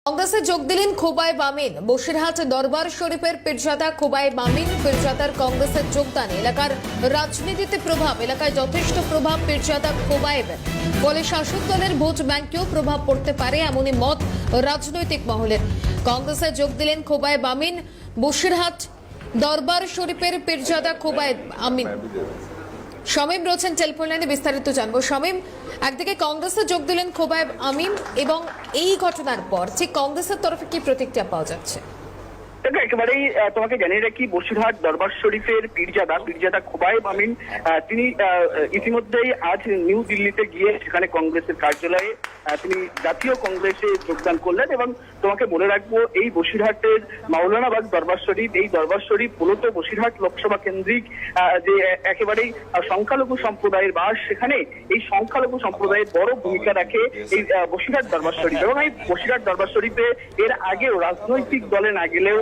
কংগ্রেসে যোগ দিলেন খোবাইব আমিন। বসিরহাট দরবার শরীফের পীরজাদা খোবাইব আমিন পীরজাদার কংগ্রেসে যোগদান। এলাকার রাজনীতিতে প্রভাব, এলাকায় যথেষ্ট প্রভাব পীরজাদা খোবাইবের, ফলে শাসক দলের ভোট ব্যাংকেও প্রভাব পড়তে পারে এমনই মত রাজনৈতিক মহলের। কংগ্রেসে যোগ দিলেন খোবাইব আমিন। বসিরহাট দরবার শরীফের পীরজাদা খোবাইব আমিন। শামীম রয়েছেন টেলিফোন লাইনে, বিস্তারিত জানবো। শামীম, একদিকে কংগ্রেসে যোগ দিলেন খোবাইব আমিন এবং এই ঘটনার পর ঠিক কংগ্রেসের তরফে কি প্রতিক্রিয়া পাওয়া যাচ্ছে? একেবারেই তোমাকে জানিয়ে রাখি, বসিরহাট দরবার শরীফের পীরজাদা খোবাইব আমিন তিনি ইতিমধ্যেই আজ নিউ দিল্লিতে গিয়ে সেখানে কংগ্রেসের কার্যালয়ে তিনি জাতীয় কংগ্রেসে যোগদান করলেন। এবং তোমাকে বলে রাখবো, এই বসিরহাটের মাওলানাবাগ দরবার শরীফ, এই দরবার শরীফ মূলত বসিরহাট লোকসভা কেন্দ্রিক যে একেবারেই সংখ্যালঘু সম্প্রদায়ের বাস, সেখানে এই সংখ্যালঘু সম্প্রদায়ের বড় ভূমিকা রাখে এই বসিরহাট দরবার শরীফ। এবং এই বসিরহাট দরবার শরীফে এর আগেও রাজনৈতিক দলে না গেলেও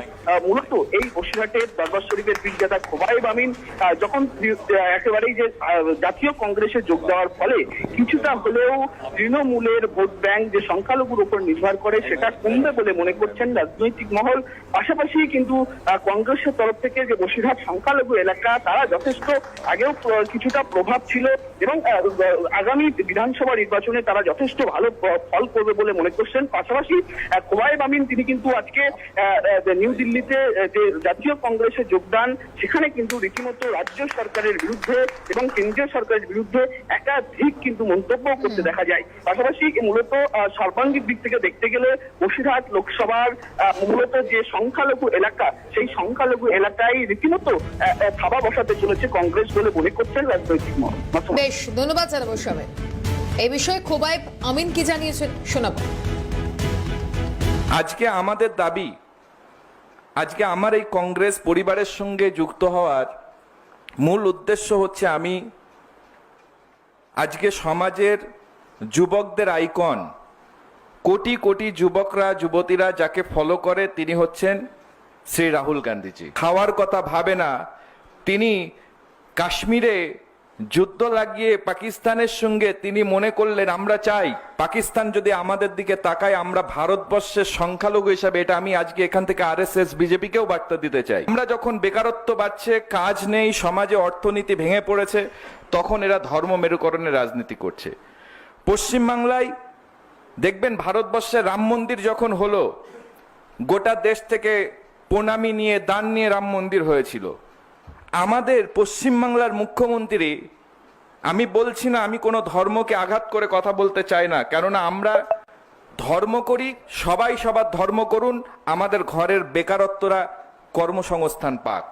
মূলত এই বসিরহাটের দরবার শরীফের পীরজাদা খোবাইব আমিন যখন একেবারেই যে জাতীয় কংগ্রেসে যোগ দেওয়ার ফলে কিছুটা হলেও তৃণমূলের ভোট ব্যাংক যে সংখ্যালঘুর উপর নির্ভর করে সেটা কমবে বলে মনে করছেন রাজনৈতিক মহল। পাশাপাশি কিন্তু কংগ্রেসের তরফ থেকে যে বসিরহাট সংখ্যালঘু এলাকা, তারা যথেষ্ট আগেও কিছুটা প্রভাব ছিল এবং আগামী বিধানসভা নির্বাচনে তারা যথেষ্ট ভালো ফল করবে বলে মনে করছেন। পাশাপাশি খোবাইব আমিন তিনি কিন্তু আজকে নিউ দিল্লিতে যে জাতীয় কংগ্রেসে যোগদান, সেখানে কিন্তু রীতিমতো রাজ্য সরকারের বিরুদ্ধে এবং কেন্দ্রীয় সরকারের বিরুদ্ধে একাধিক কিন্তু মন্তব্য করতে দেখা যায়। পাশাপাশি মূলত সর্বাঙ্গিক দিক থেকে দেখতে গেলে বসিরহাট লোকসভার মূলত যে সংখ্যালঘু এলাকা, সেই সংখ্যালঘু এলাকায় রীতিমতো থাবা বসাতে চলেছে কংগ্রেস বলে মনে করছেন রাজনৈতিক মহল। বেশ, ধন্যবাদ জানাবো শামীম। এই বিষয়ে খোবাইব আমিন কি জানিয়েছেন শোনাবো। আজকে আমাদের দাবি, আজকে আমার এই কংগ্রেস পরিবারের সঙ্গে যুক্ত হওয়ার মূল উদ্দেশ্য হচ্ছে আমি আজকে সমাজের যুবকদের আইকন, কোটি কোটি যুবকরা যুবতীরা যাকে ফলো করে, তিনি হচ্ছেন শ্রী রাহুল গান্ধীজি। খাওয়ার কথা ভাবে না, তিনি কাশ্মীরে যুদ্ধ লাগিয়ে পাকিস্তানের সঙ্গে তিনি মনে করলেন আমরা চাই পাকিস্তান যদি আমাদের দিকে তাকায়, আমরা ভারতবর্ষের সংখ্যালঘু হিসাবে, এটা আমি আজকে এখান থেকে আরএসএস বিজেপিকেও বার্তা দিতে চাই। আমরা যখন বেকারত্ব বাড়ছে, কাজ নেই, সমাজে অর্থনীতি ভেঙে পড়েছে, তখন এরা ধর্ম মেরুকরণের রাজনীতি করছে। পশ্চিমবাংলায় দেখবেন ভারতবর্ষে রাম মন্দির যখন হলো, গোটা দেশ থেকে প্রণামী নিয়ে দান নিয়ে রাম মন্দির হয়েছিল। আমাদের পশ্চিমবাংলার মুখ্যমন্ত্রী, আমি বলছি না, আমি কোনো ধর্মকে আঘাত করে কথা বলতে চাই না, কেননা আমরা ধর্ম করি, সবাই সবার ধর্ম করুন, আমাদের ঘরের বেকারত্বরা কর্মসংস্থান পাক।